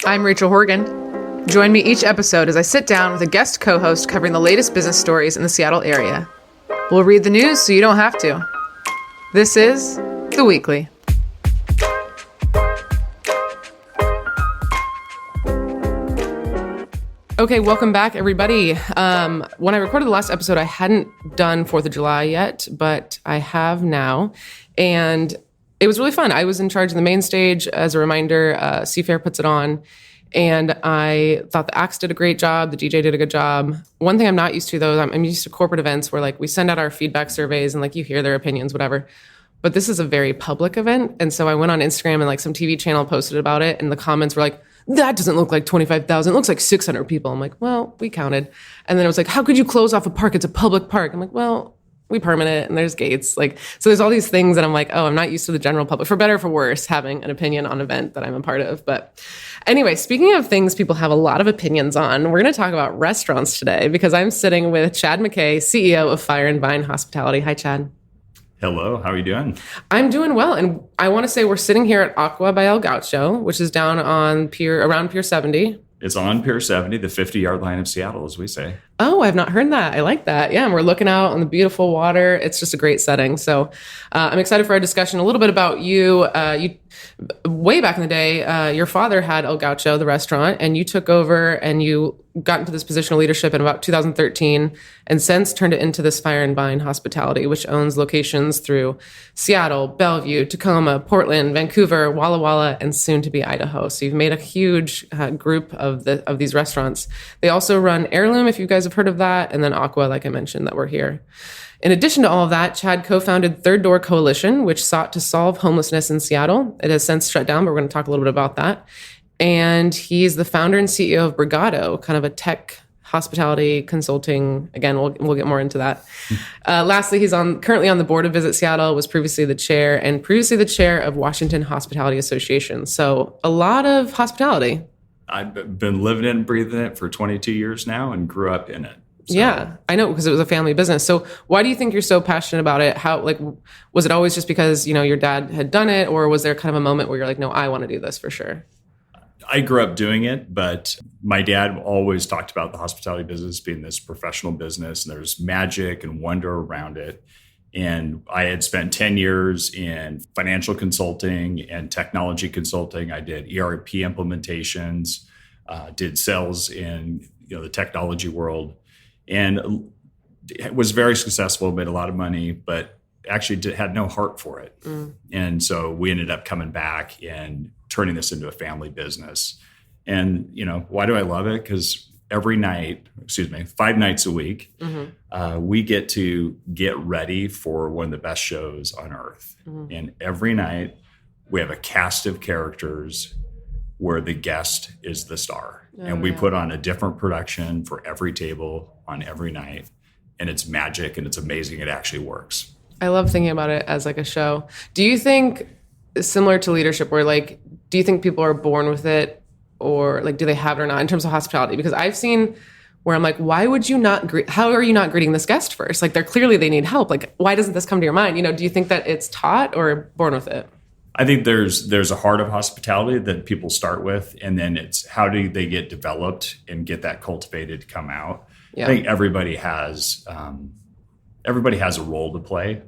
I'm Rachel Horgan. Join me each episode as I sit down with a guest co-host covering the latest business stories in the Seattle area. We'll read the news so you don't have to. This is The Weekly. Okay, welcome back, everybody. When I recorded the last episode, I hadn't done 4th of July yet, but I have now. And it was really fun. I was in charge of the main stage. As a reminder, Seafair puts it on. And I thought the acts did a great job. The DJ did a good job. One thing I'm not used to, though, I'm used to corporate events where we send out our feedback surveys and you hear their opinions, whatever. But this is a very public event. And so I went on Instagram and some TV channel posted about it. And the comments were like, that doesn't look like 25,000. It looks like 600 people. I'm like, well, we counted. And then it was like, how could you close off a park? It's a public park. I'm like, well, we permit it and there's gates. So there's all these things that I'm like, oh, I'm not used to the general public, for better or for worse, having an opinion on an event that I'm a part of. But anyway, speaking of things people have a lot of opinions on, we're going to talk about restaurants today because I'm sitting with Chad Mackay, CEO of Fire and Vine Hospitality. Hi, Chad. Hello, how are you doing? I'm doing well. And I want to say we're sitting here at Aqua by El Gaucho, which is down on around Pier 70. It's on Pier 70, the 50-yard line of Seattle, as we say. Oh, I've not heard that. I like that. Yeah, and we're looking out on the beautiful water. It's just a great setting. So I'm excited for our discussion. A little bit about you. Way back in the day, your father had El Gaucho, the restaurant, and you took over and you got into this position of leadership in about 2013 and since turned it into this Fire and Vine Hospitality, which owns locations through Seattle, Bellevue, Tacoma, Portland, Vancouver, Walla Walla, and soon to be Idaho. So you've made a huge group of these restaurants. They also run Heirloom, if you guys have heard of that, and then Aqua, like I mentioned, that we're here. In addition to all of that, Chad co-founded Third Door Coalition, which sought to solve homelessness in Seattle. It has since shut down, but we're going to talk a little bit about that. And he's the founder and CEO of Brigado, kind of a tech hospitality consulting. Again, we'll get more into that. Lastly, he's currently on the board of Visit Seattle, was previously the chair of Washington Hospitality Association. So a lot of hospitality. I've been living it and breathing it for 22 years now and grew up in it. So. Yeah, I know, because it was a family business. So why do you think you're so passionate about it? How, was it always just because, your dad had done it, or was there kind of a moment where you're like, no, I want to do this for sure? I grew up doing it, but my dad always talked about the hospitality business being this professional business, and there's magic and wonder around it. And I had spent 10 years in financial consulting and technology consulting. I did ERP implementations, did sales in the technology world, and was very successful, made a lot of money, but actually had no heart for it. And so we ended up coming back and turning this into a family business. And, why do I love it? Because 5 nights a week, we get to get ready for one of the best shows on earth. And every night we have a cast of characters where the guest is the star. And we put on a different production for every table on every night. And it's magic and it's amazing. It actually works. I love thinking about it as a show. Do you think, similar to leadership, where do you think people are born with it, or do they have it or not in terms of hospitality? Because I've seen where I'm like, why would you not how are you not greeting this guest first? They need help. Why doesn't this come to your mind? Do you think that it's taught or born with it? I think there's a heart of hospitality that people start with, and then it's how do they get developed and get that cultivated to come out. Yeah. I think everybody has a role to play,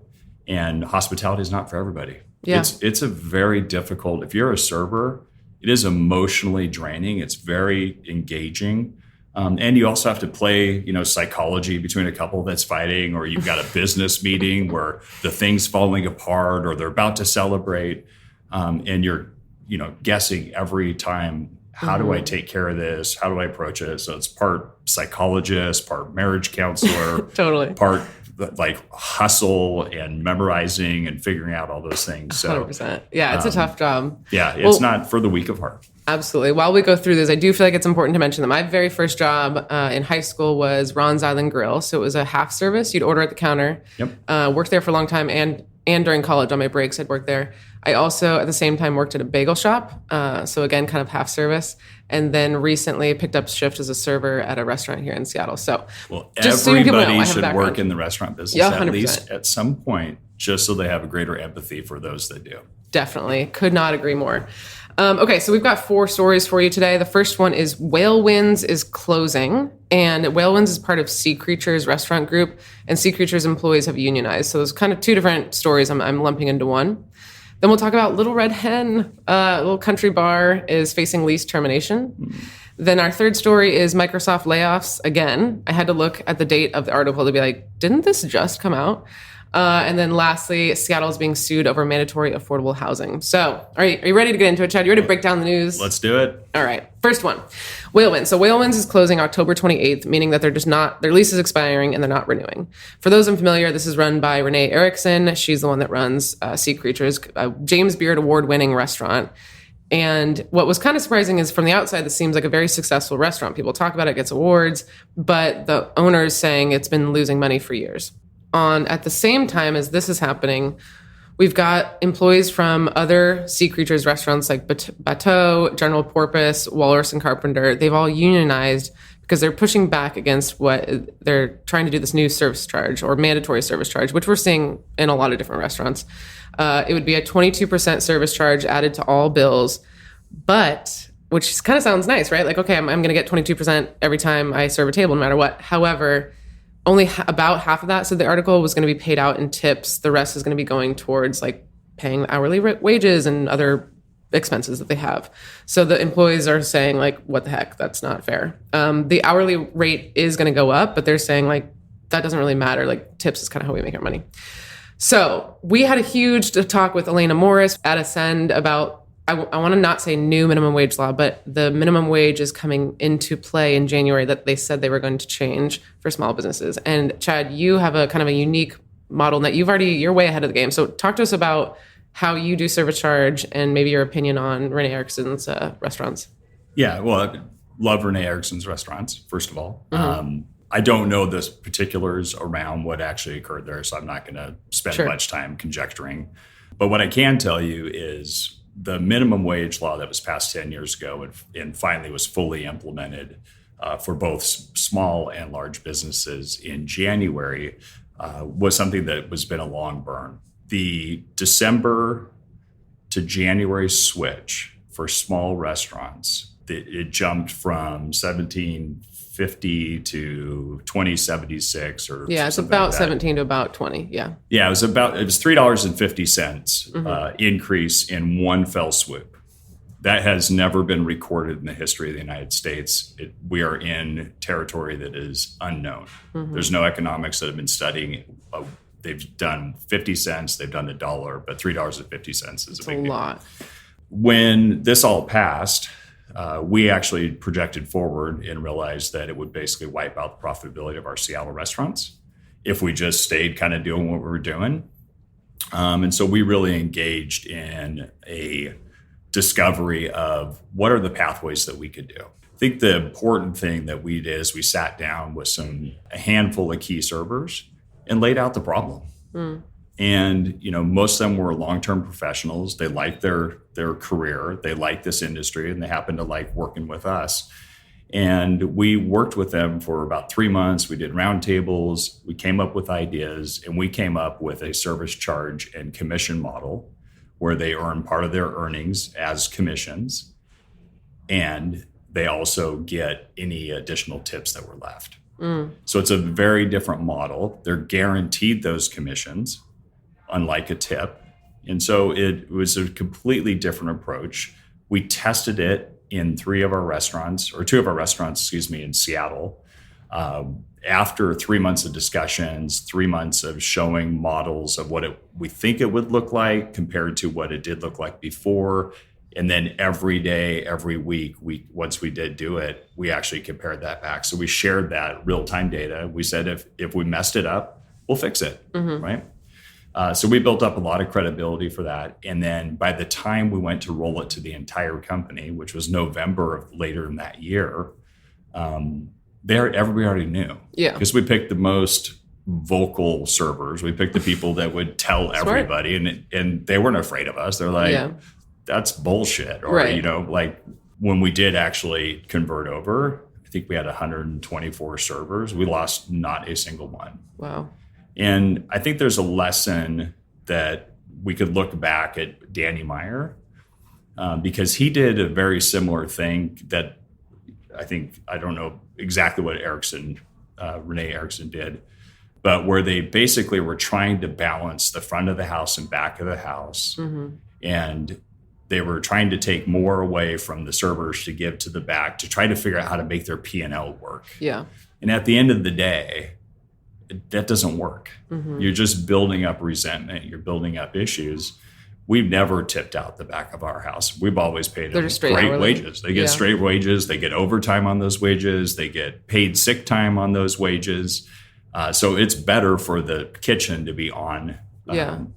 and hospitality is not for everybody. Yeah. It's a very difficult, if you're a server, it is emotionally draining. It's very engaging. And you also have to play, psychology between a couple that's fighting, or you've got a business meeting where the thing's falling apart or they're about to celebrate. And you're, guessing every time, how do I take care of this? How do I approach it? So it's part psychologist, part marriage counselor, totally, part hustle and memorizing and figuring out all those things. So 100%. Yeah, it's a tough job. Yeah, it's not for the weak of heart. Absolutely. While we go through this, I do feel like it's important to mention that my very first job in high school was Ron's Island Grill. So it was a half service. You'd order at the counter. Yep. Worked there for a long time, and during college on my breaks, I'd work there. I also, at the same time, worked at a bagel shop. So again, kind of half service. And then recently picked up shift as a server at a restaurant here in Seattle. So just everybody should work in the restaurant business, yeah, at least at some point, just so they have a greater empathy for those that do. Definitely. Could not agree more. Okay, so we've got 4 stories for you today. The first one is Whale Winds is closing, and Whale Winds is part of Sea Creatures restaurant group, and Sea Creatures employees have unionized. So there's kind of 2 different stories I'm lumping into one. Then we'll talk about Little Red Hen, a little country bar, is facing lease termination. Then our third story is Microsoft layoffs again. I had to look at the date of the article to be like, didn't this just come out? And then lastly, Seattle is being sued over mandatory affordable housing. So are you ready to get into it, Chad? You ready to break down the news? Let's do it. All right. First one, Whale Winds. So Whale Winds is closing October 28th, meaning that their lease is expiring and they're not renewing. For those unfamiliar, this is run by Renee Erickson. She's the one that runs Sea Creatures, a James Beard award-winning restaurant. And what was kind of surprising is from the outside, this seems like a very successful restaurant. People talk about it, gets awards, but the owner is saying it's been losing money for years. At the same time as this is happening, we've got employees from other Sea Creatures restaurants like Bateau, General Porpoise, Walrus and Carpenter. They've all unionized because they're pushing back against what they're trying to do, this new service charge or mandatory service charge, which we're seeing in a lot of different restaurants. It would be a 22% service charge added to all bills, but which kind of sounds nice, right? Like, okay, I'm going to get 22% every time I serve a table, no matter what. However, only about half of that. So the article was going to be paid out in tips. The rest is going to be going towards like paying hourly wages and other expenses that they have. So the employees are saying like, what the heck? That's not fair. The hourly rate is going to go up, but they're saying like, that doesn't really matter. Like tips is kind of how we make our money. So we had a huge talk with Elena Morris at Ascend about, I want to not say new minimum wage law, but the minimum wage is coming into play in January that they said they were going to change for small businesses. And Chad, you have a kind of a unique model that you're way ahead of the game. So talk to us about how you do service charge and maybe your opinion on Renee Erickson's restaurants. Yeah, well, I love Renee Erickson's restaurants, first of all. I don't know the particulars around what actually occurred there, so I'm not going to spend much time conjecturing. But what I can tell you is the minimum wage law that was passed 10 years ago and finally was fully implemented for both small and large businesses in January was something that has been a long burn. The December to January switch for small restaurants, it jumped from $17.50 to $20.76 or it's about like 17 to about 20. Yeah, it was $3.50 increase in one fell swoop. That has never been recorded in the history of the United States. We are in territory that is unknown. There's no economics that have been studying. They've done 50 cents, they've done $1, but $3.50 is a big deal. Lot. When this all passed, we actually projected forward and realized that it would basically wipe out the profitability of our Seattle restaurants if we just stayed kind of doing what we were doing. And so we really engaged in a discovery of what are the pathways that we could do. I think the important thing that we did is we sat down with a handful of key servers and laid out the problem. And, most of them were long-term professionals. They liked their career. They liked this industry, and they happened to like working with us. And we worked with them for about 3 months. We did roundtables. We came up with ideas, and we came up with a service charge and commission model where they earn part of their earnings as commissions, and they also get any additional tips that were left. So it's a very different model. They're guaranteed those commissions, unlike a tip. And so it was a completely different approach. We tested it in 2 of our restaurants, in Seattle. After 3 months of discussions, 3 months of showing models of what we think it would look like compared to what it did look like before. And then every day, every week, once we did do it, we actually compared that back. So we shared that real-time data. We said, if we messed it up, we'll fix it, right? So we built up a lot of credibility for that. And then by the time we went to roll it to the entire company, which was November of later in that year, everybody already knew. Yeah. Because we picked the most vocal servers. We picked the people that would tell everybody, and they weren't afraid of us. They're like, that's bullshit. Or, like when we did actually convert over, I think we had 124 servers. We lost not a single one. Wow. And I think there's a lesson that we could look back at Danny Meyer, because he did a very similar thing that I don't know exactly what Renee Erickson did, but where they basically were trying to balance the front of the house and back of the house. And they were trying to take more away from the servers to give to the back to try to figure out how to make their P&L work. Yeah. And at the end of the day, that doesn't work. You're just building up resentment. You're building up issues. We've never tipped out the back of our house. We've always paid them great wages. They get straight wages. They get overtime on those wages. They get paid sick time on those wages. So it's better for the kitchen to be on. Well,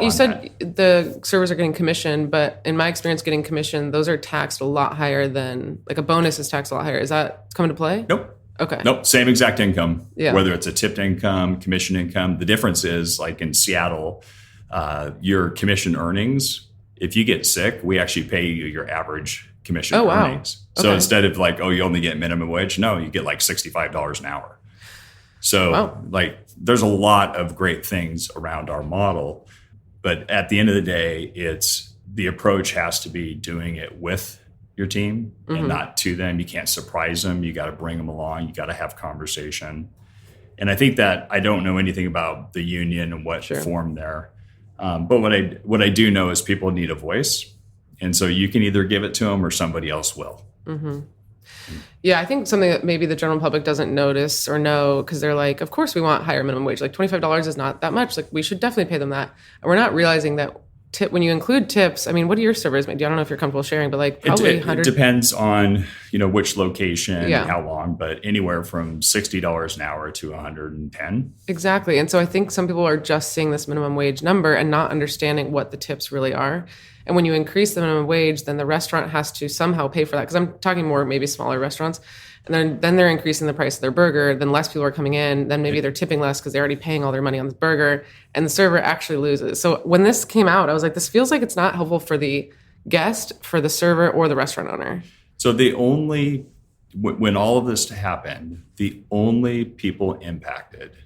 you said the servers are getting commission, but in my experience, getting commission, those are taxed a lot higher than, like, a bonus is taxed a lot higher. Is that coming to play? Nope. Okay. Nope. Same exact income. Yeah. Whether it's a tipped income, commission income. The difference is, like in Seattle, your commission earnings, if you get sick, we actually pay you your average commission earnings. So instead of like, you only get minimum wage, no, you get like $65 an hour. So like there's a lot of great things around our model, but at the end of the day, the approach has to be doing it with your team and not to them. You can't surprise them. You got to bring them along. You got to have conversation. And I think that I don't know anything about the union and what formed there. But what I do know is people need a voice. And so you can either give it to them or somebody else will. Yeah, I think something that maybe the general public doesn't notice or know, because they're like, of course we want higher minimum wage. Like $25 is not that much. Like, we should definitely pay them that. And we're not realizing that when you include tips, I mean, what do your servers make? I don't know if you're comfortable sharing, but like probably 100. It depends on, which location and how long, but anywhere from $60 an hour to $110. Exactly. And so I think some people are just seeing this minimum wage number and not understanding what the tips really are. And when you increase the minimum wage, then the restaurant has to somehow pay for that. Because I'm talking more maybe smaller restaurants. And then they're increasing the price of their burger. Then less people are coming in. Then maybe they're tipping less because they're already paying all their money on the burger. And the server actually loses. So when this came out, I was like, this feels like it's not helpful for the guest, for the server, or the restaurant owner. So when all of this happened, the only people impacted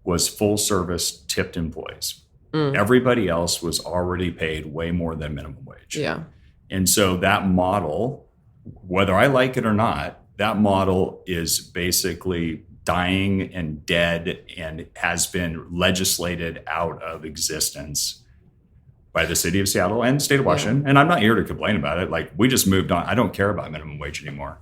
was full service tipped employees. Everybody else was already paid way more than minimum wage. Yeah. And so that model, whether I like it or not, that model is basically dying and dead and has been legislated out of existence by the city of Seattle and the state of Washington. And I'm not here to complain about it. Like, we just moved on. I don't care about minimum wage anymore.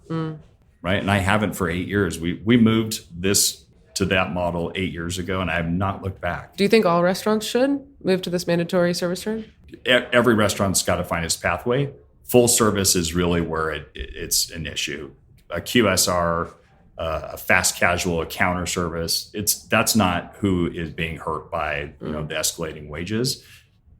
Right. And I haven't for 8 years. We moved this to that model 8 years ago, and I have not looked back. Do you think all restaurants should move to this mandatory service charge? Every restaurant's got to find its pathway. Full service is really where it's an issue. A QSR, a fast casual, a counter service, that's not who is being hurt by the escalating wages.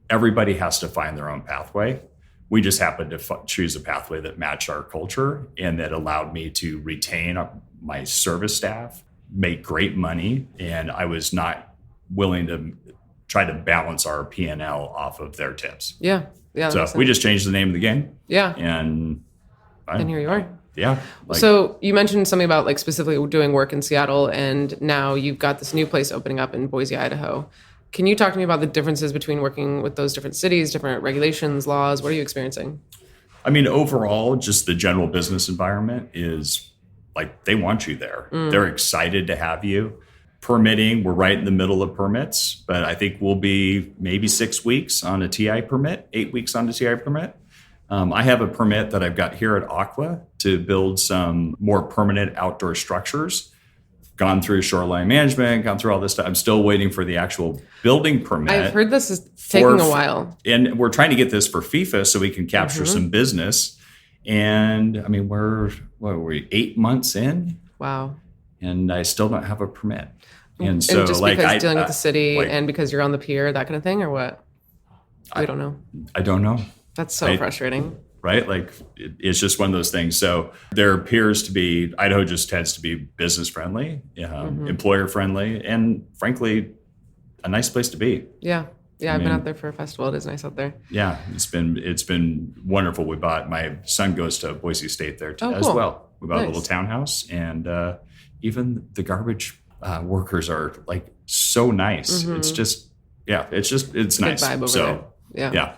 Everybody has to find their own pathway. We just happened to choose a pathway that matched our culture and that allowed me to retain my service staff, make great money, and I was not willing to try to balance our P&L off of their tips. Yeah. So we just changed the name of the game. Yeah. And here you are. Yeah. So you mentioned something about like specifically doing work in Seattle, and now you've got this new place opening up in Boise, Idaho. Can you talk to me about the differences between working with those different cities, different regulations, laws? What are you experiencing? I mean, overall, just the general business environment is like, they want you there. They're excited to have you. Permitting, we're right in the middle of permits, but I think we'll be maybe 6 weeks on a TI permit, 8 weeks on a TI permit. I have a permit that I've got here at Aqua to build some more permanent outdoor structures. Gone through shoreline management, gone through all this stuff. I'm still waiting for the actual building permit. I've heard this is taking a while. And we're trying to get this for FIFA so we can capture some business. And I mean, we're 8 months in? Wow. And I still don't have a permit. And so, and just because dealing with the city and because you're on the pier, that kind of thing, or what? We don't know. I don't know. That's so frustrating. Right? Like, it's just one of those things. So there appears to be, Idaho just tends to be business friendly, employer friendly, and frankly, a nice place to be. Yeah. Yeah, I've been out there for a festival. It is nice out there. Yeah, it's been wonderful. My son goes to Boise State there as cool. well. We bought a little townhouse, and even the garbage workers are like so nice. It's just, it's nice. Vibe over there. Yeah.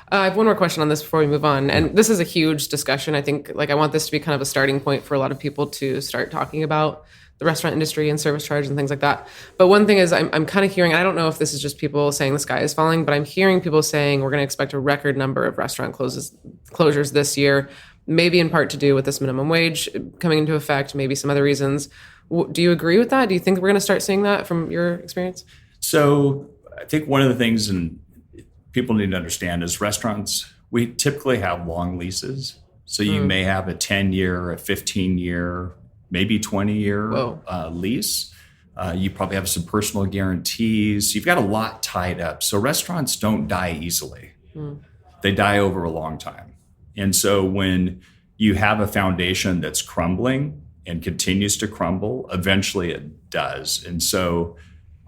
I have one more question on this before we move on. And this is a huge discussion. I think I want this to be kind of a starting point for a lot of people to start talking about the restaurant industry and service charge and things like that. But one thing is I'm kind of hearing, I don't know if this is just people saying the sky is falling, but I'm hearing people saying we're going to expect a record number of restaurant closures this year, maybe in part to do with this minimum wage coming into effect, maybe some other reasons. Do you agree with that? Do you think we're going to start seeing that from your experience? So I think one of the things and people need to understand is restaurants, we typically have long leases. So you may have a 10-year, a 15-year, maybe 20-year lease. You probably have some personal guarantees. You've got a lot tied up. So restaurants don't die easily. They die over a long time. And so when you have a foundation that's crumbling and continues to crumble, eventually it does. And so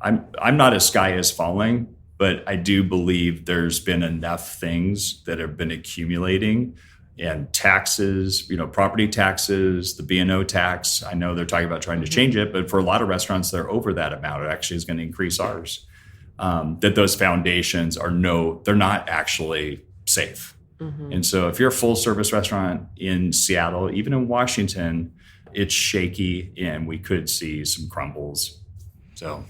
I'm not a sky is falling, but I do believe there's been enough things that have been accumulating, and taxes, property taxes, the B&O tax. I know they're talking about trying to change it, but for a lot of restaurants, they're over that amount. It actually is going to increase ours. That those foundations they're not actually safe. And so if you're a full service restaurant in Seattle, even in Washington, it's shaky and we could see some crumbles. So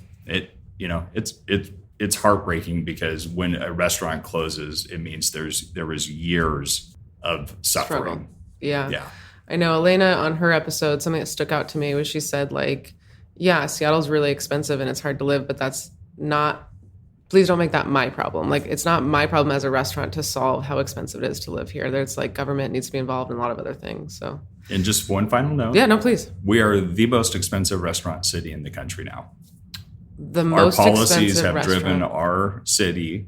it's heartbreaking because when a restaurant closes, it means there was years of suffering. Struggle. Yeah. I know Elena on her episode, something that stuck out to me was she said Seattle's really expensive and it's hard to live, but that's not, please don't make that my problem. It's not my problem as a restaurant to solve how expensive it is to live here. There's government needs to be involved in a lot of other things. So. And just one final note. Yeah, no, please. We are the most expensive restaurant city in the country now. Our policies have driven our city,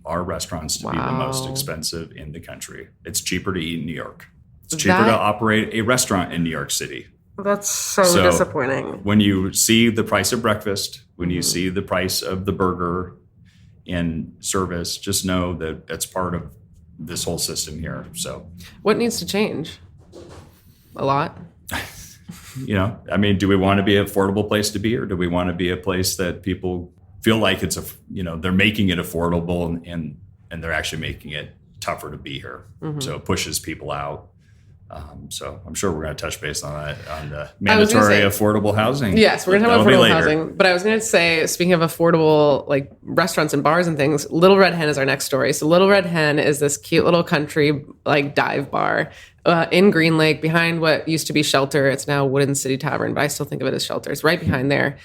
our restaurants to be the most expensive in the country. It's cheaper to eat in New York. It's cheaper to operate a restaurant in New York City. That's so disappointing. When you see the price of breakfast, when you see the price of the burger and service, just know that that's part of this whole system here. So, what needs to change? A lot. Do we want to be an affordable place to be, or do we want to be a place that people feel like they're making it affordable and they're actually making it tougher to be here? So it pushes people out. So I'm sure we're going to touch base on that, on the mandatory affordable housing. Yes, we're going to talk about affordable housing. But I was going to say, speaking of affordable restaurants and bars and things, Little Red Hen is our next story. So Little Red Hen is this cute little country dive bar in Green Lake behind what used to be Shelter. It's now Wooden City Tavern, but I still think of it as Shelter. It's right behind there.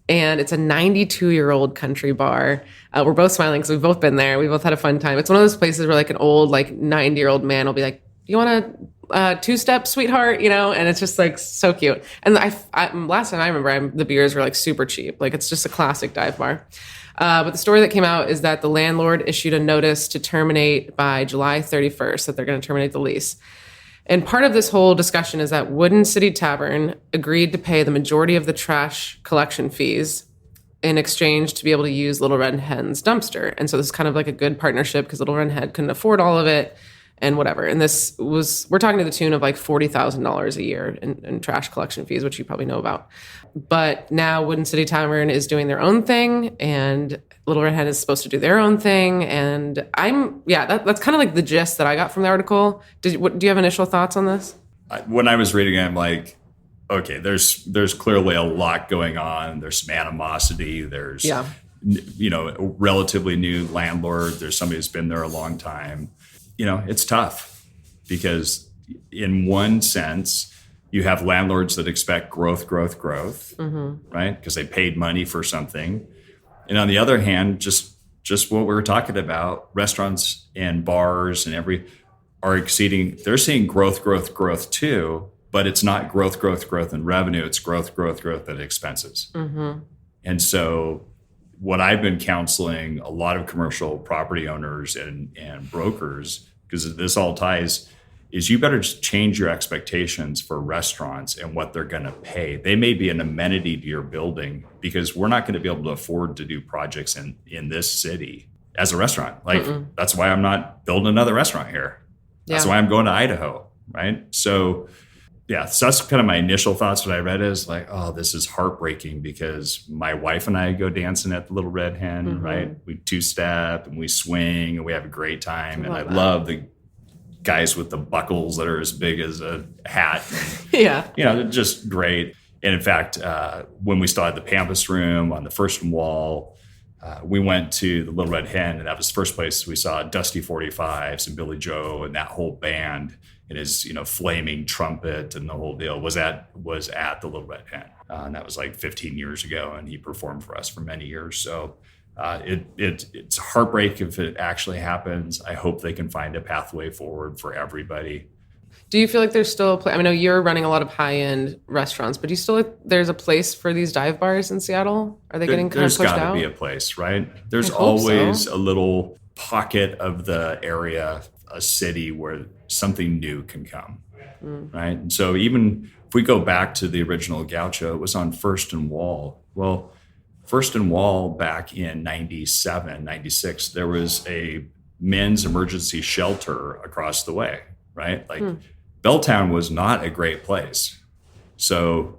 And it's a 92-year-old country bar. We're both smiling because we've both been there. We both had a fun time. It's one of those places where an old 90-year-old man will be like, you want a two-step, sweetheart? And it's just so cute. And last time I remember, the beers were super cheap. It's just a classic dive bar. But the story that came out is that the landlord issued a notice to terminate by July 31st, that they're going to terminate the lease. And part of this whole discussion is that Wooden City Tavern agreed to pay the majority of the trash collection fees in exchange to be able to use Little Red Hen's dumpster. And so this is kind of a good partnership because Little Red Hen couldn't afford all of it and whatever. And we're talking to the tune of $40,000 a year in trash collection fees, which you probably know about. But now Wooden City Tavern is doing their own thing and Little Red Hen is supposed to do their own thing. And that's kind of the gist that I got from the article. Do you have initial thoughts on this? When I was reading it, I'm like, okay, there's clearly a lot going on. There's some animosity. There's, a relatively new landlord. There's somebody who's been there a long time. It's tough because in one sense, you have landlords that expect growth, right? Because they paid money for something. And on the other hand, just what we were talking about, restaurants and bars and they're seeing growth too, but it's not growth in revenue. It's growth in expenses. And so what I've been counseling a lot of commercial property owners and brokers, because this all ties, is you better just change your expectations for restaurants and what they're going to pay. They may be an amenity to your building because we're not going to be able to afford to do projects in this city as a restaurant. That's why I'm not building another restaurant here. That's why I'm going to Idaho, right? So Yeah, so that's kind of my initial thoughts when I read it, is like, oh, this is heartbreaking, because my wife and I go dancing at the Little Red Hen, right? We two-step and we swing and we have a great time. And I love the guys with the buckles that are as big as a hat. Yeah. They're just great. And in fact, when we still had the Pampas room on the first wall, we went to the Little Red Hen, and that was the first place we saw Dusty 45s and Billy Joe and that whole band. And his, flaming trumpet and the whole deal was at the Little Red Hen. And that was like 15 years ago, and he performed for us for many years. So it's heartbreak if it actually happens. I hope they can find a pathway forward for everybody. Do you feel like there's still a place? I know you're running a lot of high-end restaurants, but do you still there's a place for these dive bars in Seattle? Are they getting kind of pushed out? There's got to be a place, right? There's always a little pocket of the area, a city where something new can come, right? And so even if we go back to the original Gaucho, it was on First and Wall. Well, First and Wall back in 97, 96, there was a men's emergency shelter across the way, right? Like Belltown was not a great place. So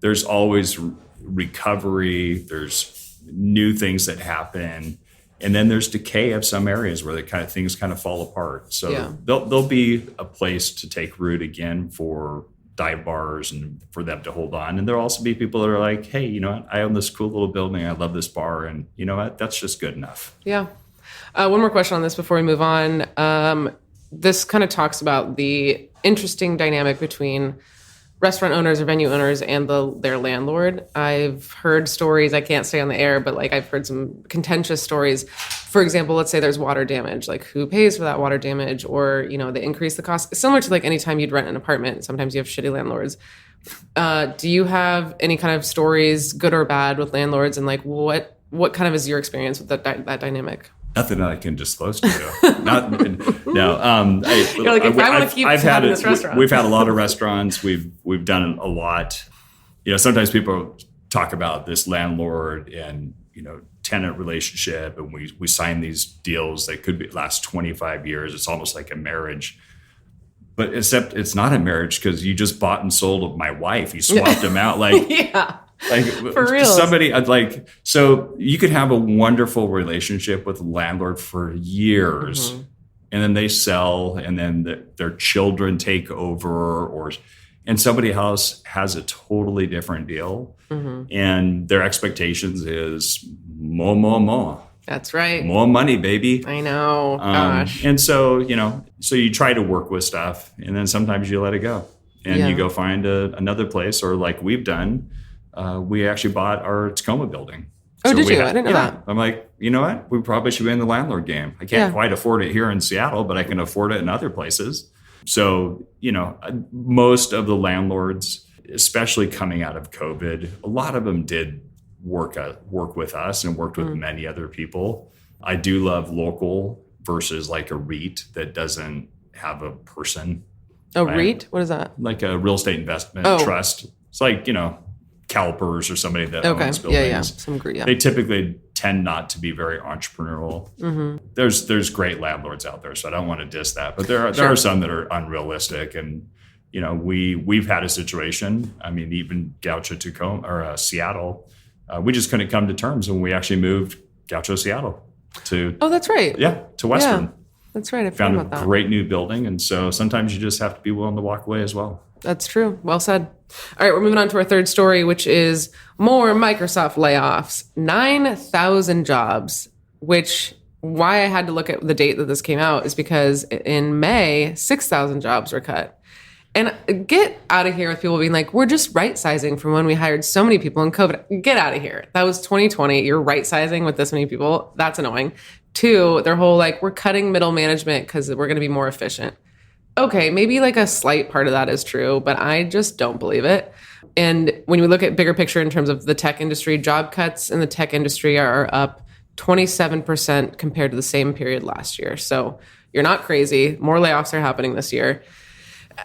there's always recovery, there's new things that happen. And then there's decay of some areas where things kind of fall apart. So there'll be a place to take root again for dive bars and for them to hold on. And there'll also be people that are like, hey, you know what? I own this cool little building. I love this bar. And you know what? That's just good enough. Yeah. One more question on this before we move on. This kind of talks about the interesting dynamic between restaurant owners or venue owners and their landlord. I've heard stories, I can't say on the air, but I've heard some contentious stories. For example, let's say there's water damage, who pays for that water damage, or, they increase the cost. Similar to anytime you'd rent an apartment, sometimes you have shitty landlords. Do you have any kind of stories, good or bad, with landlords, and what kind of is your experience with that dynamic? Nothing that I can disclose to you. No. You're if I want to keep having this restaurant. We've had a lot of restaurants. We've done a lot. Sometimes people talk about this landlord and tenant relationship, and we sign these deals that could last 25 years. It's almost like a marriage. But except it's not a marriage, because you just bought and sold my wife. You swapped them out. Yeah. For real. Somebody so you could have a wonderful relationship with a landlord for years, and then they sell, and then their children take over, and somebody else has a totally different deal, and their expectations is more. That's right. More money, baby. I know. Gosh. And so, so you try to work with stuff, and then sometimes you let it go, and you go find another place, or like we've done. We actually bought our Tacoma building. Oh, did you? I didn't know that. I'm like, you know what? We probably should be in the landlord game. I can't quite afford it here in Seattle, but I can afford it in other places. So, most of the landlords, especially coming out of COVID, a lot of them did work with us and worked with many other people. I do love local versus a REIT that doesn't have a person. REIT? What is that? Like a real estate investment trust. It's like, CalPERS or somebody that owns buildings. Yeah. They typically tend not to be very entrepreneurial. There's great landlords out there, so I don't want to diss that. But there are some that are unrealistic, and we've had a situation. I mean, even Gaucho Tacoma or Seattle, we just couldn't come to terms when we actually moved Gaucho Seattle to. Oh, that's right. Yeah, to Western. Yeah, that's right. I found about that. Great new building, and so sometimes you just have to be willing to walk away as well. That's true. Well said. All right, we're moving on to our third story, which is more Microsoft layoffs. 9,000 jobs, why I had to look at the date that this came out is because in May, 6,000 jobs were cut. And get out of here with people being like, we're just right-sizing from when we hired so many people in COVID. Get out of here. That was 2020. You're right-sizing with this many people. That's annoying. 2, their whole we're cutting middle management because we're going to be more efficient. Okay, maybe a slight part of that is true, but I just don't believe it. And when we look at bigger picture in terms of the tech industry, job cuts in the tech industry are up 27% compared to the same period last year. So you're not crazy. More layoffs are happening this year.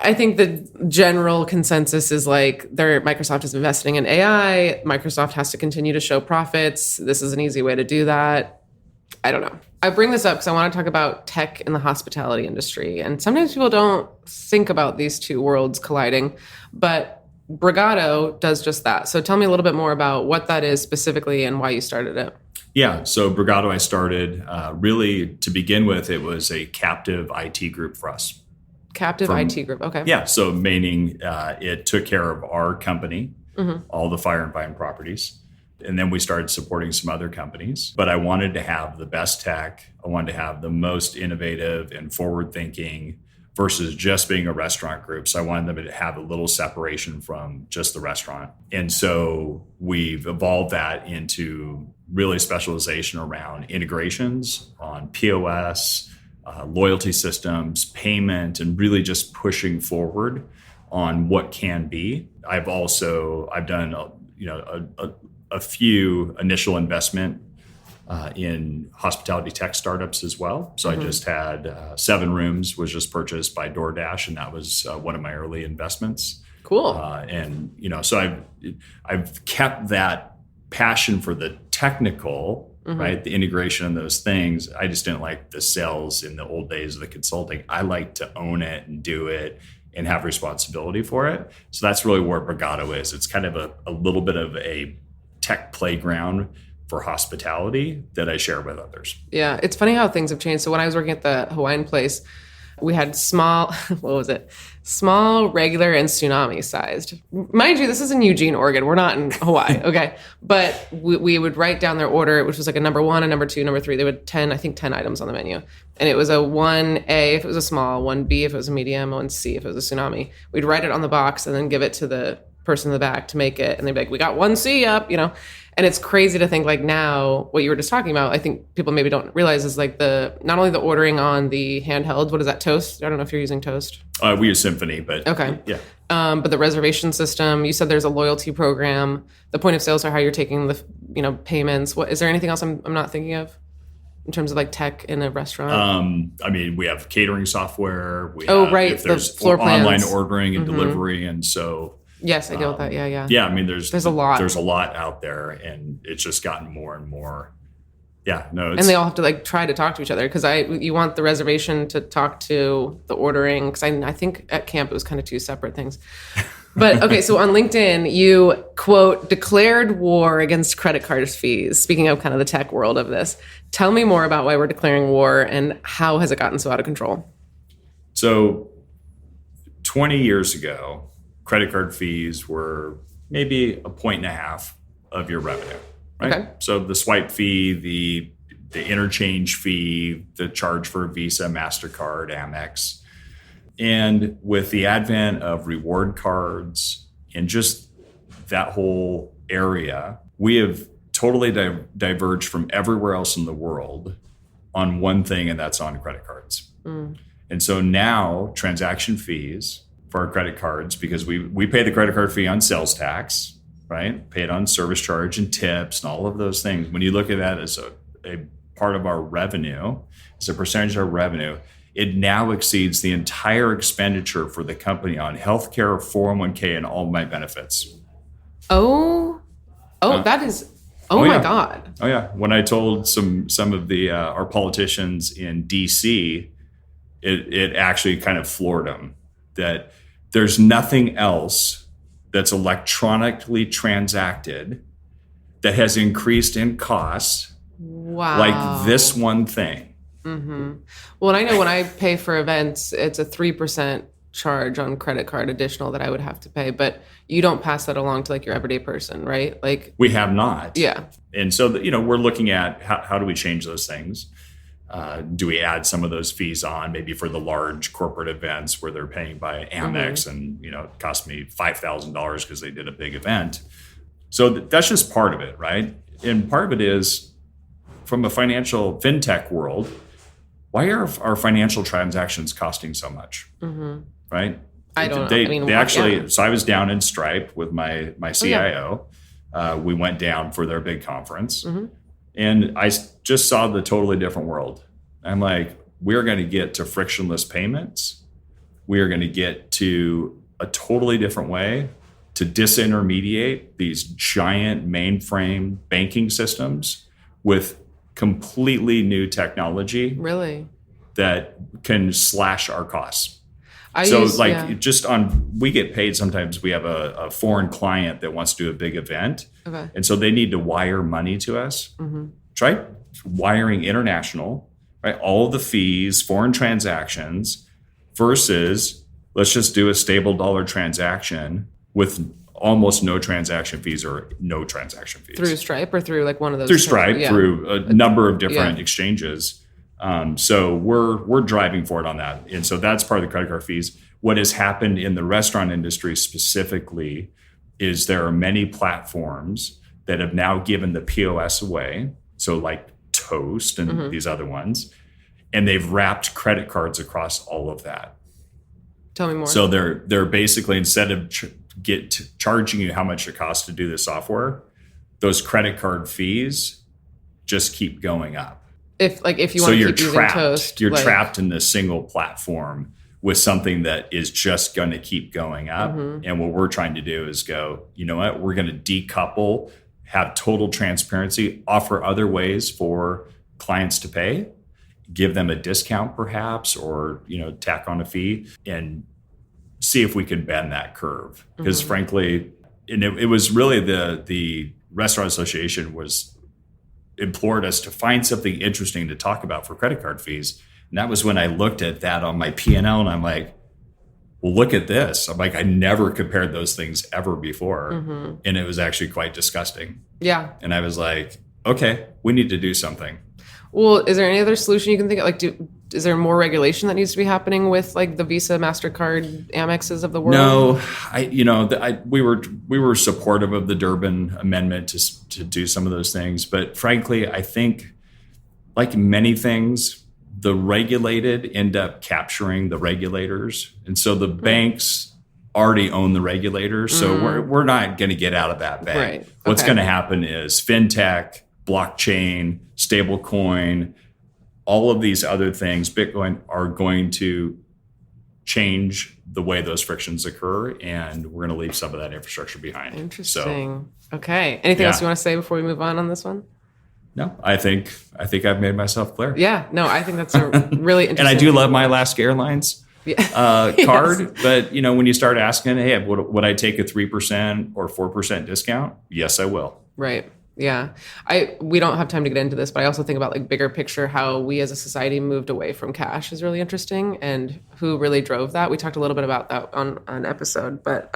I think the general consensus is Microsoft is investing in AI. Microsoft has to continue to show profits. This is an easy way to do that. I don't know. I bring this up because I want to talk about tech in the hospitality industry. And sometimes people don't think about these two worlds colliding, but Brigado does just that. So tell me a little bit more about what that is specifically and why you started it. Yeah, so Brigado I started really to begin with, it was a captive IT group for us. Captive IT group, okay. Yeah, so meaning it took care of our company, all the fire and vine properties. And then we started supporting some other companies. But I wanted to have the best tech. I wanted to have the most innovative and forward thinking versus just being a restaurant group. So I wanted them to have a little separation from just the restaurant. And so we've evolved that into really specialization around integrations on POS, loyalty systems, payment, and really just pushing forward on what can be. I've done a few initial investment in hospitality tech startups as well. So I just had 7 rooms was just purchased by DoorDash, and that was one of my early investments. Cool. So I've kept that passion for the technical, right? The integration of those things. I just didn't like the sales in the old days of the consulting. I like to own it and do it and have responsibility for it. So that's really where Brigado is. It's kind of a little bit of a tech playground for hospitality that I share with others. Yeah, it's funny how things have changed. So when I was working at the Hawaiian place, we had small, small, regular, and tsunami sized. Mind you, this is in Eugene, Oregon. We're not in Hawaii, okay? But we would write down their order, which was like a number 1, a number 2, number 3. They would 10 items on the menu. And it was a 1A if it was a small, 1B if it was a medium, 1C if it was a tsunami. We'd write it on the box and then give it to the person in the back to make it. And they'd be like, we got 1C up, And it's crazy to think like now what you were just talking about, I think people maybe don't realize is like not only the ordering on the handheld, what is that, Toast? I don't know if you're using Toast. We use Symphony, but okay. Yeah. But the reservation system, you said there's a loyalty program. The point of sales are how you're taking the, payments. Is there anything else I'm not thinking of in terms of like tech in a restaurant? We have catering software. Right. If there's the floor plans. online ordering and delivery. And so yes, I get with that. Yeah. Yeah, there's a lot. There's a lot out there, and it's just gotten more and more. Yeah, no. And they all have to like try to talk to each other because you want the reservation to talk to the ordering because I think at camp it was kind of 2 separate things. But okay, so on LinkedIn you quote declared war against credit card fees. Speaking of kind of the tech world of this, tell me more about why we're declaring war and how has it gotten so out of control? So, 20 years ago, credit card fees were maybe 1.5% of your revenue, right? Okay. So the swipe fee, the interchange fee, the charge for Visa, MasterCard, Amex. And with the advent of reward cards and just that whole area, we have totally diverged from everywhere else in the world on one thing, and that's on credit cards. And so now transaction fees for our credit cards, because we pay the credit card fee on sales tax, right? Pay it on service charge and tips and all of those things. When you look at that as a part of our revenue, as a percentage of our revenue, it now exceeds the entire expenditure for the company on healthcare, 401k, and all my benefits. That is, my God. Oh yeah. When I told some of the our politicians in DC, it actually kind of floored them that there's nothing else that's electronically transacted that has increased in costs like this one thing. Mm-hmm. Well, and I know when I pay for events, it's a 3% charge on credit card additional that I would have to pay, but you don't pass that along to like your everyday person, right? Like we have not. Yeah. And so, we're looking at how do we change those things? Do we add some of those fees on maybe for the large corporate events where they're paying by Amex and, it cost me $5,000 because they did a big event. So that's just part of it, right? And part of it is from a financial fintech world, why are our financial transactions costing so much? Right? I don't know. So I was down in Stripe with my CIO. We went down for their big conference. And I just saw the totally different world. I'm like, we're going to get to frictionless payments. We are going to get to a totally different way to disintermediate these giant mainframe banking systems with completely new technology Really? that can slash our costs. We get paid sometimes. We have a foreign client that wants to do a big event. Okay. And so they need to wire money to us. Mm-hmm. Try wiring international, right? All the fees, foreign transactions versus let's just do a stable dollar transaction with almost no transaction fees or no transaction fees. Through Stripe or through like one of those? Through Stripe, through a number of different exchanges. So we're driving for it on that. And so that's part of the credit card fees. What has happened in the restaurant industry specifically is there are many platforms that have now given the POS away. So like Toast and these other ones, and they've wrapped credit cards across all of that. Tell me more. So they're basically, instead of charging you how much it costs to do the software, those credit card fees just keep going up. If you want to keep using Toast, you're trapped in this single platform with something that is just going to keep going up. And what we're trying to do is go, you know what, we're going to decouple, have total transparency, offer other ways for clients to pay, give them a discount perhaps, or, tack on a fee and see if we can bend that curve. Because frankly, and it was really the Restaurant Association implored us to find something interesting to talk about for credit card fees. And that was when I looked at that on my P&L and I'm like, well, look at this. I'm like, I never compared those things ever before. And it was actually quite disgusting. Yeah. And I was like, okay, we need to do something. Well, is there any other solution you can think of? Like, is there more regulation that needs to be happening with like the Visa, MasterCard, Amexes of the world? No, we were supportive of the Durbin Amendment to do some of those things. But frankly, I think like many things, the regulated end up capturing the regulators. And so the banks already own the regulators. So we're not going to get out of that bag. Right. What's going to happen is fintech, blockchain, stablecoin, all of these other things, Bitcoin, are going to change the way those frictions occur, and we're going to leave some of that infrastructure behind. Interesting. Okay. Anything else you want to say before we move on this one? No, I think I've made myself clear. Yeah. No, I think that's a really interesting. And I do love my Alaska Airlines card, but when you start asking, hey, would I take a 3% or 4% discount? Yes, I will. Right. Yeah. We don't have time to get into this, but I also think about like bigger picture, how we as a society moved away from cash is really interesting, and who really drove that. We talked a little bit about that on an episode, but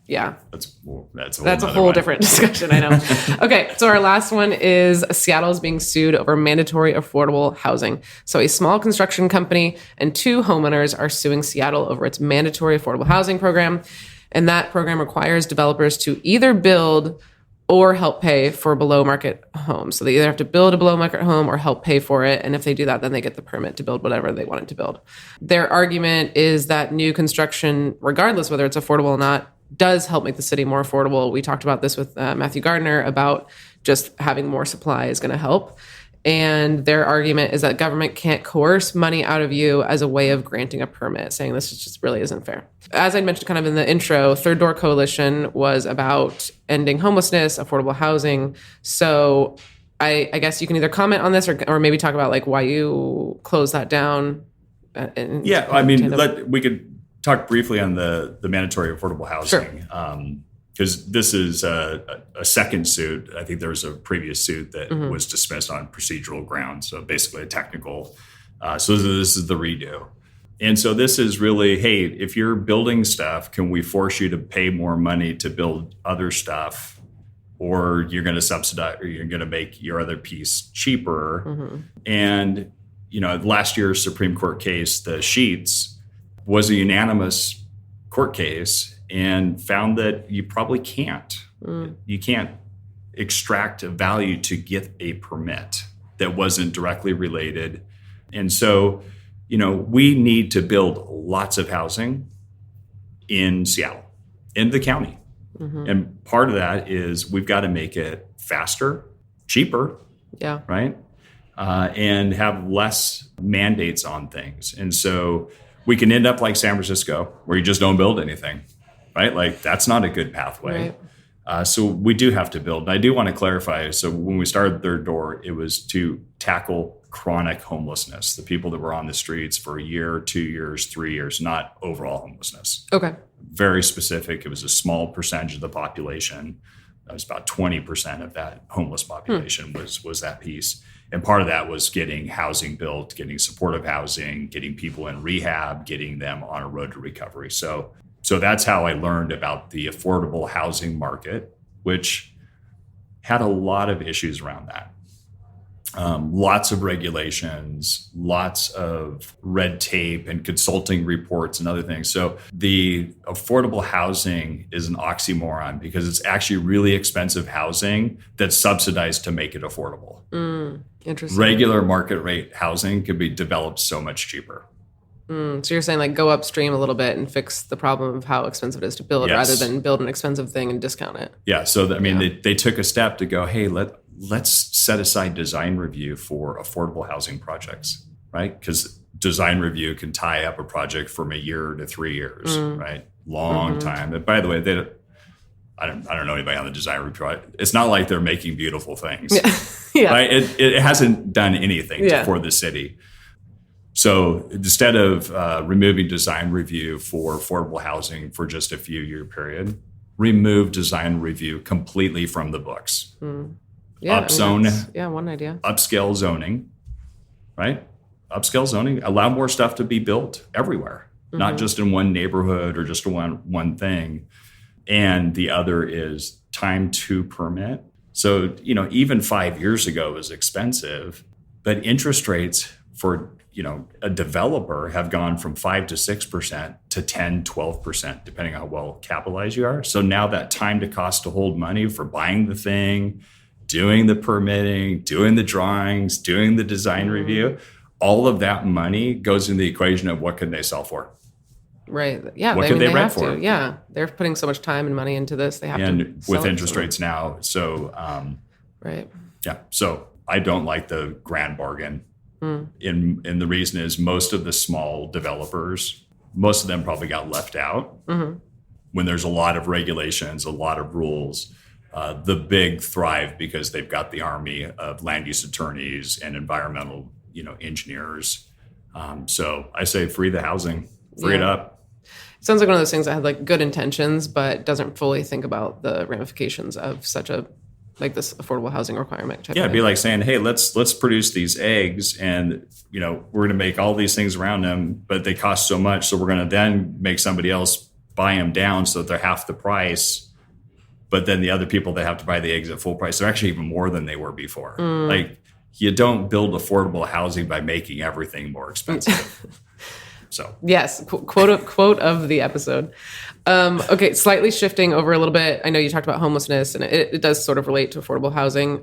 yeah. That's a whole different discussion, I know. Okay, so our last one is Seattle is being sued over mandatory affordable housing. So a small construction company and 2 homeowners are suing Seattle over its mandatory affordable housing program. And that program requires developers to either build or help pay for below market homes. So they either have to build a below market home or help pay for it. And if they do that, then they get the permit to build whatever they wanted to build. Their argument is that new construction, regardless whether it's affordable or not, does help make the city more affordable. We talked about this with Matthew Gardner about just having more supply is going to help. And their argument is that government can't coerce money out of you as a way of granting a permit, saying this just really isn't fair. As I mentioned kind of in the intro, Third Door Coalition was about ending homelessness, affordable housing. So I guess you can either comment on this or maybe talk about like why you closed that down. We could talk briefly on the mandatory affordable housing. Sure. Because this is a second suit. I think there was a previous suit that was dismissed on procedural grounds, so basically a technical. So this is the redo. And so this is really, hey, if you're building stuff, can we force you to pay more money to build other stuff, or you're going to subsidize, or you're going to make your other piece cheaper? And, last year's Supreme Court case, the Sheets, was a unanimous court case and found that you probably can't. You can't extract a value to get a permit that wasn't directly related. And so, we need to build lots of housing in Seattle, in the county. And part of that is we've got to make it faster, cheaper, right? And have less mandates on things. And so we can end up like San Francisco, where you just don't build anything. Right? Like that's not a good pathway. So we do have to build. And I do want to clarify. So when we started Third Door, it was to tackle chronic homelessness, the people that were on the streets for a year, 2 years, 3 years, not overall homelessness. Okay. Very specific. It was a small percentage of the population. It was about 20% of that homeless population was that piece. And part of that was getting housing built, getting supportive housing, getting people in rehab, getting them on a road to recovery. So that's how I learned about the affordable housing market, which had a lot of issues around that. Lots of regulations, lots of red tape and consulting reports and other things. So the affordable housing is an oxymoron because it's actually really expensive housing that's subsidized to make it affordable. Interesting. Regular market rate housing could be developed so much cheaper. So you're saying like go upstream a little bit and fix the problem of how expensive it is to build rather than build an expensive thing and discount it. Yeah. So, they took a step to go, hey, let's set aside design review for affordable housing projects, right? Because design review can tie up a project from a year to 3 years, right? Long time. And by the way, I don't know anybody on the design review project. It's not like they're making beautiful things. Yeah. Right? It hasn't done anything for the city. So instead of removing design review for affordable housing for just a few year period, remove design review completely from the books. Yeah, Upzone. One idea. Upscale zoning, right? Upscale zoning, allow more stuff to be built everywhere, not just in one neighborhood or just one thing. And the other is time to permit. So, even 5 years ago was expensive, but interest rates for a developer have gone from 5 to 6% to 10, 12%, depending on how well capitalized you are. So now that time to cost to hold money for buying the thing, doing the permitting, doing the drawings, doing the design review, all of that money goes into the equation of what can they sell for. Right. Yeah. What can they rent for? Yeah. They're putting so much time and money into this. They have to. And with interest rates now. So, right. Yeah. So I don't like the grand bargain. And the reason is most of the small developers, most of them probably got left out when there's a lot of regulations, a lot of rules. The big thrive because they've got the army of land use attorneys and environmental, engineers. So I say free the housing, free it up. It sounds like one of those things that had like good intentions, but doesn't fully think about the ramifications of such a this affordable housing requirement type. It'd be like saying, hey, let's produce these eggs and, we're going to make all these things around them, but they cost so much. So we're going to then make somebody else buy them down so that they're half the price. But then the other people that have to buy the eggs at full price, they're actually even more than they were before. Like you don't build affordable housing by making everything more expensive. So yes, quote of the episode. Okay, slightly shifting over a little bit. I know you talked about homelessness, and it does sort of relate to affordable housing.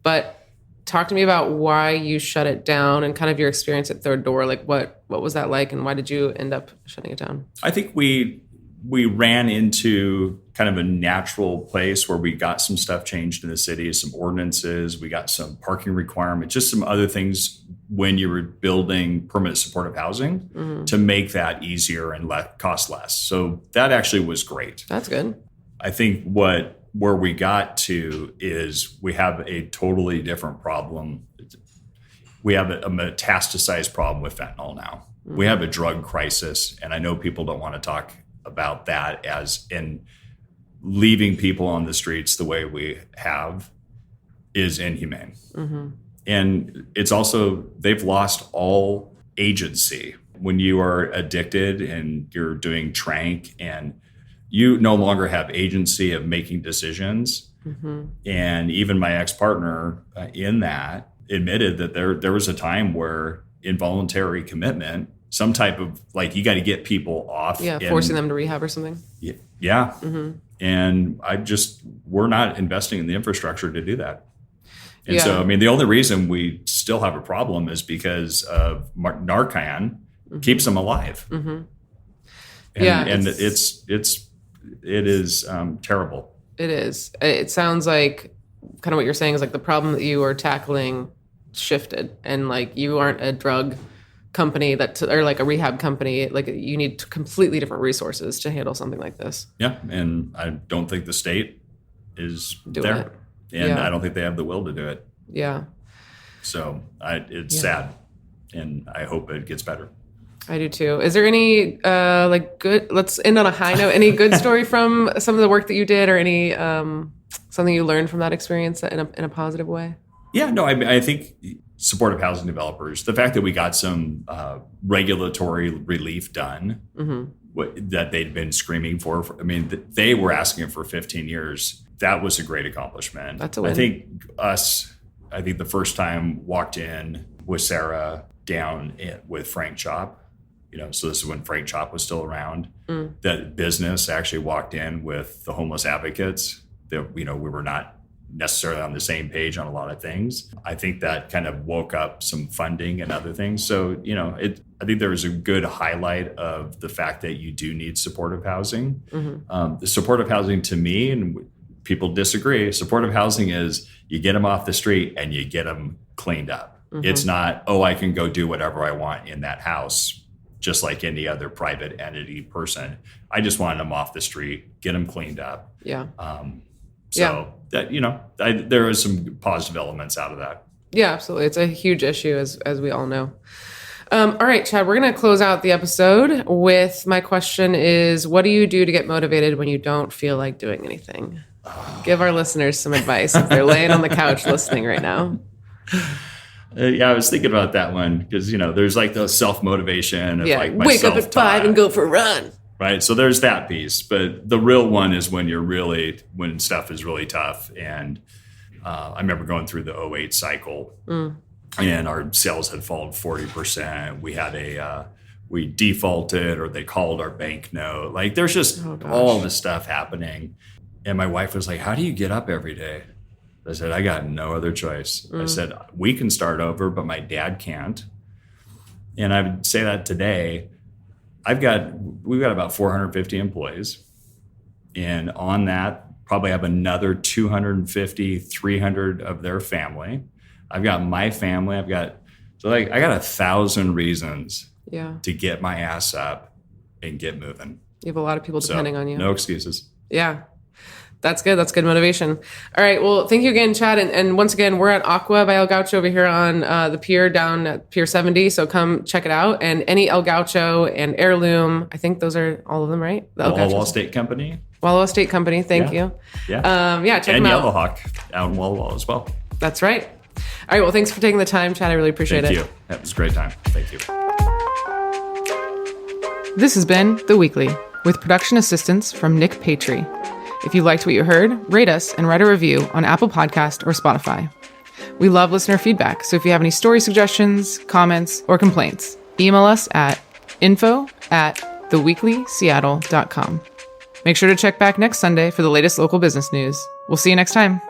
But talk to me about why you shut it down and kind of your experience at Third Door. Like what was that like, and why did you end up shutting it down? I think we ran into kind of a natural place where we got some stuff changed in the city, some ordinances, we got some parking requirements, just some other things when you were building permanent supportive housing to make that easier and cost less. So that actually was great. That's good. I think where we got to is we have a totally different problem. We have a metastasized problem with fentanyl now. We have a drug crisis, and I know people don't want to talk about that as in leaving people on the streets the way we have is inhumane. And it's also, they've lost all agency. When you are addicted and you're doing trank and you no longer have agency of making decisions. And even my ex-partner in that admitted that there was a time where involuntary commitment, some type of you got to get people off. Yeah, forcing them to rehab or something. Yeah. And we're not investing in the infrastructure to do that. And so, the only reason we still have a problem is because of Narcan keeps them alive. And it is terrible. It is. It sounds like kind of what you're saying is like the problem that you are tackling shifted, and you aren't a drug company or like a rehab company. Like you need completely different resources to handle something like this. Yeah. And I don't think the state is Doing there. it. And Yeah. I don't think they have the will to do it. Yeah. So it's sad, and I hope it gets better. I do too. Is there any good? Let's end on a high note. Any good story from some of the work that you did, or any something you learned from that experience in a positive way? Yeah, no, I think supportive housing developers, the fact that we got some regulatory relief done that they'd been screaming for. I mean, they were asking for 15 years. That was a great accomplishment. That's a win. I think the first time walked in with Sarah down with Frank Chop, so this is when Frank Chop was still around, that business actually walked in with the homeless advocates that, we were not necessarily on the same page on a lot of things. I think that kind of woke up some funding and other things. So, I think there was a good highlight of the fact that you do need supportive housing. The supportive housing to me, and people disagree, supportive housing is you get them off the street and you get them cleaned up. It's not, I can go do whatever I want in that house, just like any other private entity person. I just want them off the street, get them cleaned up. Yeah. That, there are some positive elements out of that. Yeah, absolutely. It's a huge issue, as we all know. All right, Chad, we're going to close out the episode with my question is, what do you do to get motivated when you don't feel like doing anything? Give our listeners some advice if they're laying on the couch listening right now. I was thinking about that one because, there's like the self-motivation of like wake up at 5 and go for a run. Right. So there's that piece. But the real one is when when stuff is really tough. And I remember going through the 2008 cycle and our sales had fallen 40%. We had we defaulted, or they called our bank note. Like there's just all this stuff happening. And my wife was like, how do you get up every day? I said, I got no other choice. I said, we can start over, but my dad can't. And I would say that today. We've got about 450 employees. And on that, probably have another 250, 300 of their family. I've got my family. I got 1,000 reasons to get my ass up and get moving. You have a lot of people depending on you. No excuses. Yeah. That's good. That's good motivation. All right. Well, thank you again, Chad. And once again, we're at Aqua by El Gaucho over here on the pier down at Pier 70. So come check it out. And any El Gaucho and Heirloom, I think those are all of them, right? The Walla Walla State Company. Walla Walla State Company. Thank you. Yeah. Check them out. And Yellowhawk out in Walla Walla as well. That's right. All right. Well, thanks for taking the time, Chad. I really appreciate it. Thank you. That was a great time. Thank you. This has been The Weekly with production assistance from Nick Patry. If you liked what you heard, rate us and write a review on Apple Podcast or Spotify. We love listener feedback, so if you have any story suggestions, comments, or complaints, email us at info@theweeklyseattle.com. Make sure to check back next Sunday for the latest local business news. We'll see you next time.